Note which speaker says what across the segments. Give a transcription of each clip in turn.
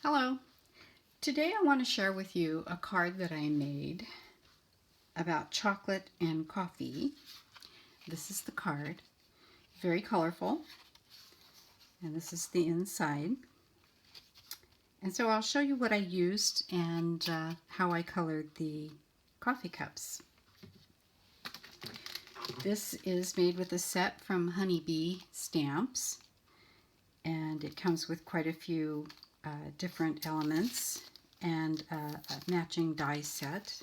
Speaker 1: Hello. Today I want to share with you a card that I made about chocolate and coffee. This is the card. Very colorful. And this is the inside. And so I'll show you what I used and how I colored the coffee cups. This is made with a set from Honeybee Stamps. And it comes with quite a few different elements and a matching die set.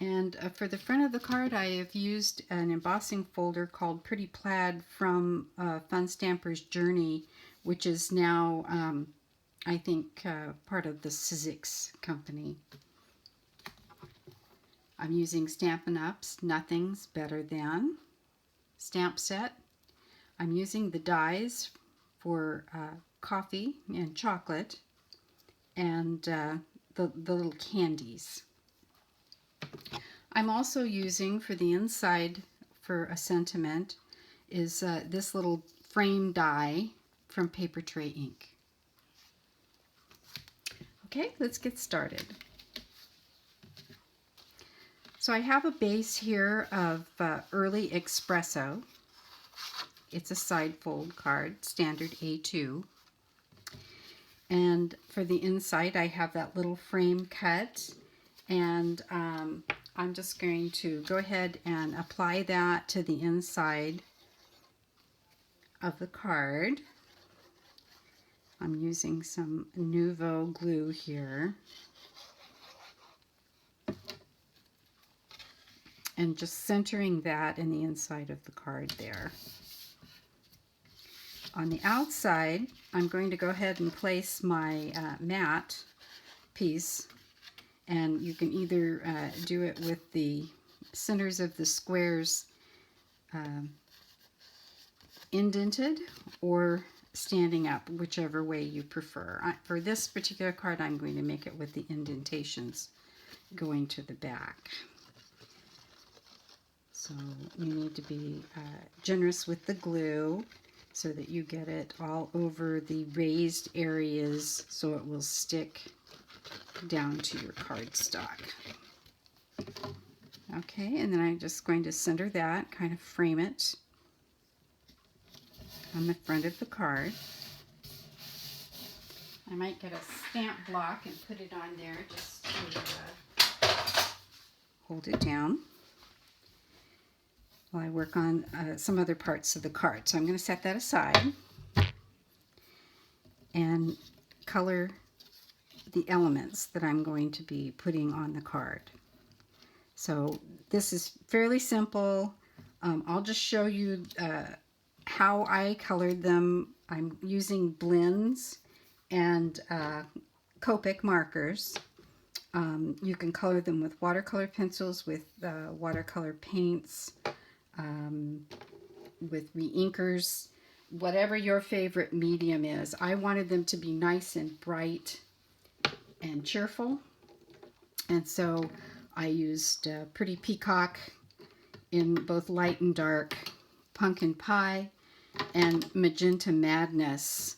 Speaker 1: And for the front of the card, I have used an embossing folder called Pretty Plaid from Fun Stamper's Journey, which is now, I think, part of the Sizzix company. I'm using Stampin' Up's Nothing's Better Than stamp set. I'm using the dies for coffee and chocolate and the little candies. I'm also using for the inside for a sentiment is this little frame die from Paper Tray Ink. Okay, let's get started. So I have a base here of Early Espresso. It's a side fold card, standard A2. And for the inside, I have that little frame cut. And I'm just going to go ahead and apply that to the inside of the card. I'm using some Nouveau glue here. And just centering that in the inside of the card there. On the outside, I'm going to go ahead and place my matte piece, and you can either do it with the centers of the squares indented or standing up, whichever way you prefer. For this particular card, I'm going to make it with the indentations going to the back. So you need to be generous with the glue, so that you get it all over the raised areas so it will stick down to your cardstock. Okay, and then I'm just going to center that, kind of frame it on the front of the card. I might get a stamp block and put it on there just to hold it down while I work on some other parts of the card. So I'm going to set that aside and color the elements that I'm going to be putting on the card. So this is fairly simple. I'll just show you how I colored them. I'm using blends and Copic markers. You can color them with watercolor pencils, with watercolor paints, with re-inkers, whatever your favorite medium is. I wanted them to be nice and bright and cheerful, and so I used Pretty Peacock in both light and dark, Pumpkin Pie, and Magenta Madness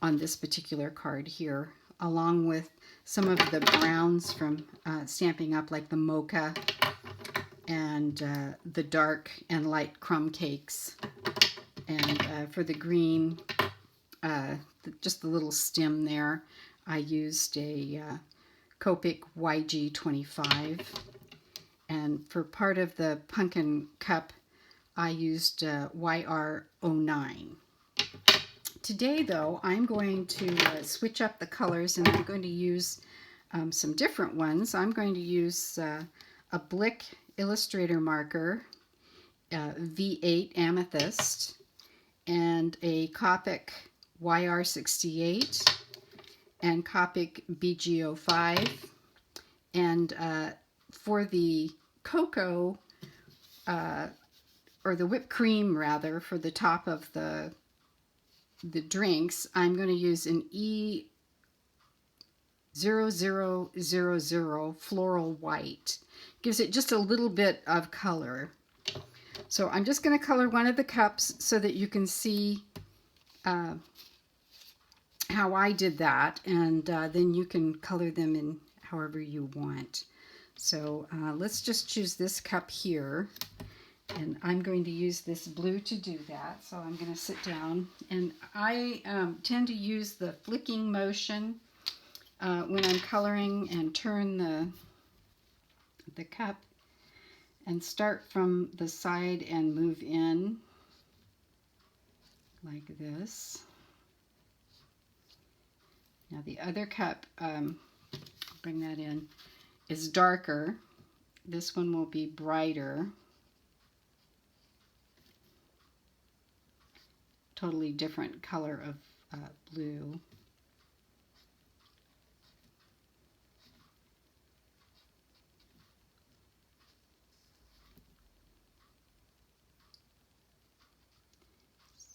Speaker 1: on this particular card here, along with some of the browns from Stampin' Up, like the Mocha and the dark and light crumb cakes. And for the green, just the little stem there, I used a Copic YG25. And for part of the pumpkin cup, I used YR09. Today, though, I'm going to switch up the colors, and I'm going to use some different ones. I'm going to use a Blick Illustrator marker, V8 Amethyst, and a Copic YR68, and Copic BG05. And for the cocoa, or the whipped cream rather, for the top of the drinks, I'm going to use an E0000 Floral White. Gives it just a little bit of color. So I'm just going to color one of the cups so that you can see how I did that, and then you can color them in however you want. So let's just choose this cup here, and I'm going to use this blue to do that. So I'm going to sit down, and I tend to use the flicking motion when I'm coloring, and turn the cup and start from the side and move in like this. Now the other cup, bring that in, is darker. This one will be brighter. Totally different color of blue.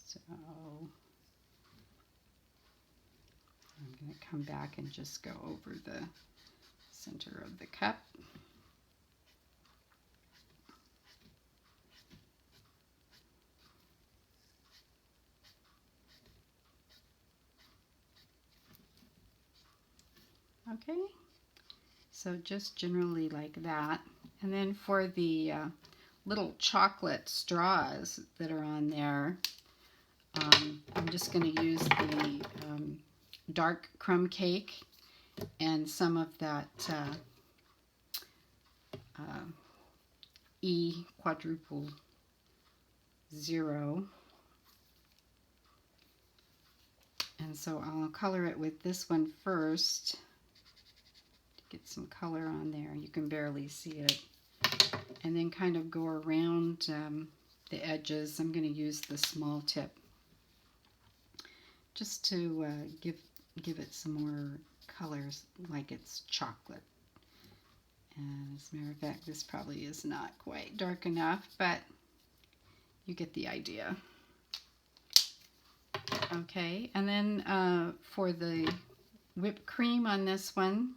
Speaker 1: So I'm going to come back and just go over the center of the cup. Okay, so just generally like that. And then for the little chocolate straws that are on there, I'm just going to use the dark crumb cake and some of that E quadruple 0. And so I'll color it with this one first to get some color on there. You can barely see it. And then kind of go around the edges. I'm going to use the small tip just to give it some more colors, like it's chocolate. And as a matter of fact, this probably is not quite dark enough, but you get the idea. Okay, and then for the whipped cream on this one,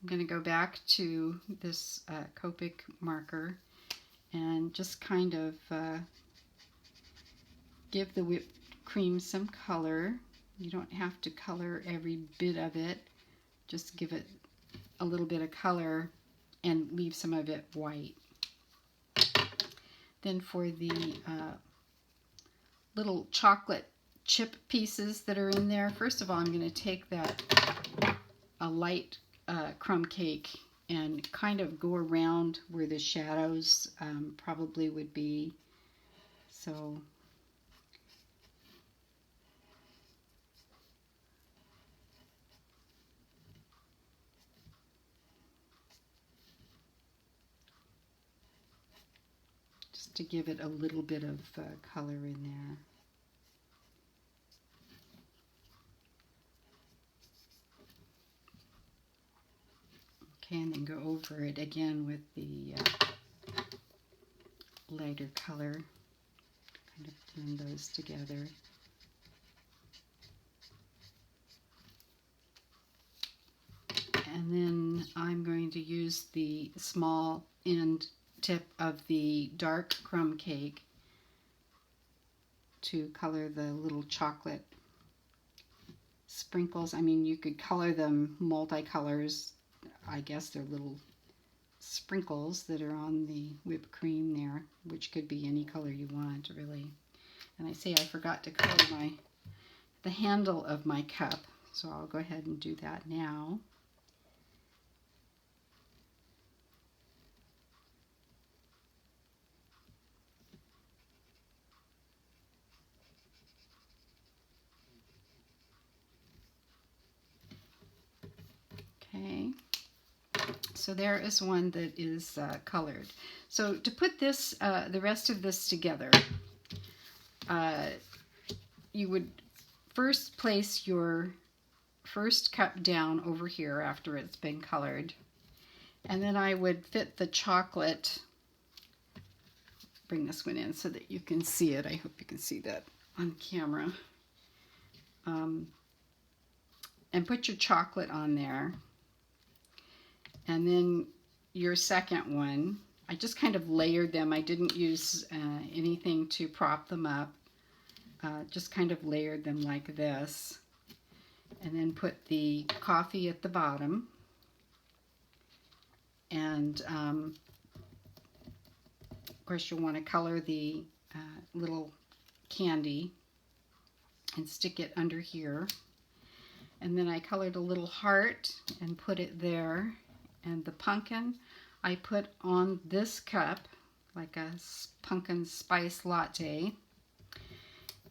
Speaker 1: I'm going to go back to this Copic marker and just kind of give the whipped cream some color. You don't have to color every bit of it, just give it a little bit of color and leave some of it white. Then for the little chocolate chip pieces that are in there, first of all I'm going to take that a light crumb cake and kind of go around where the shadows probably would be. So just to give it a little bit of color in there. Okay, and then go over it again with the lighter color. Kind of blend those together. And then I'm going to use the small end tip of the dark crumb cake to color the little chocolate sprinkles. I mean, you could color them multicolors. I guess they're little sprinkles that are on the whipped cream there, which could be any color you want, really. And I say I forgot to color the handle of my cup, so I'll go ahead and do that now. Okay, so there is one that is colored. So to put this, the rest of this together, you would first place your first cup down over here after it's been colored, and then I would fit the chocolate. Bring this one in so that you can see it. I hope you can see that on camera. And put your chocolate on there. And then your second one, I just kind of layered them. I didn't use anything to prop them up. Just kind of layered them like this. and then put the coffee at the bottom. And of course you'll want to color the little candy and stick it under here. And then I colored a little heart and put it there. And the pumpkin I put on this cup, like a pumpkin spice latte.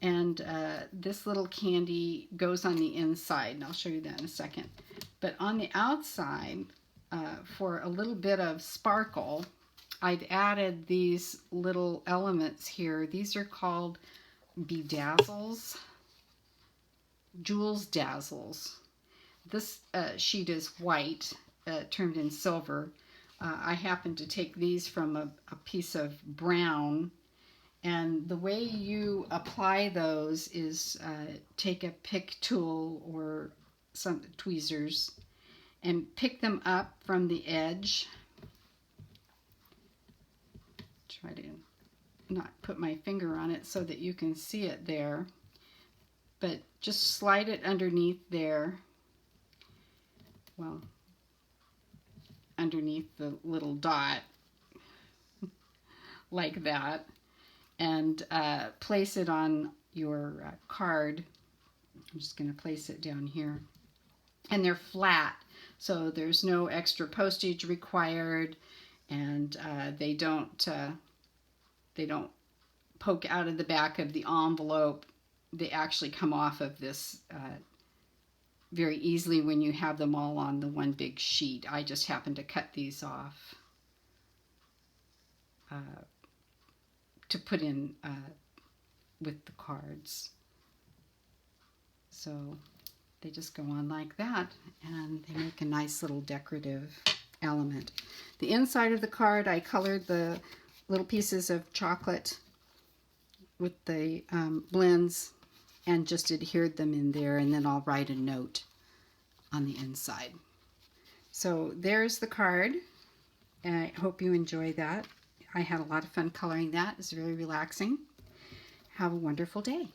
Speaker 1: And this little candy goes on the inside, and I'll show you that in a second. But on the outside, for a little bit of sparkle, I've added these little elements here. These are called bedazzles. Jewels Dazzles. This sheet is white, turned in silver. I happen to take these from a piece of brown, and the way you apply those is take a pick tool or some tweezers and pick them up from the edge. Try to not put my finger on it so that you can see it there. But just slide it underneath there, well, underneath the little dot, like that, and place it on your card. I'm just going to place it down here. And they're flat, so there's no extra postage required, and they don't poke out of the back of the envelope. They actually come off of this very easily when you have them all on the one big sheet. I just happen to cut these off to put in with the cards. So they just go on like that, and they make a nice little decorative element. The inside of the card, I colored the little pieces of chocolate with the blends and just adhered them in there, and then I'll write a note on the inside. So there's the card, and I hope you enjoy that. I had a lot of fun coloring that. It's very relaxing. Have a wonderful day.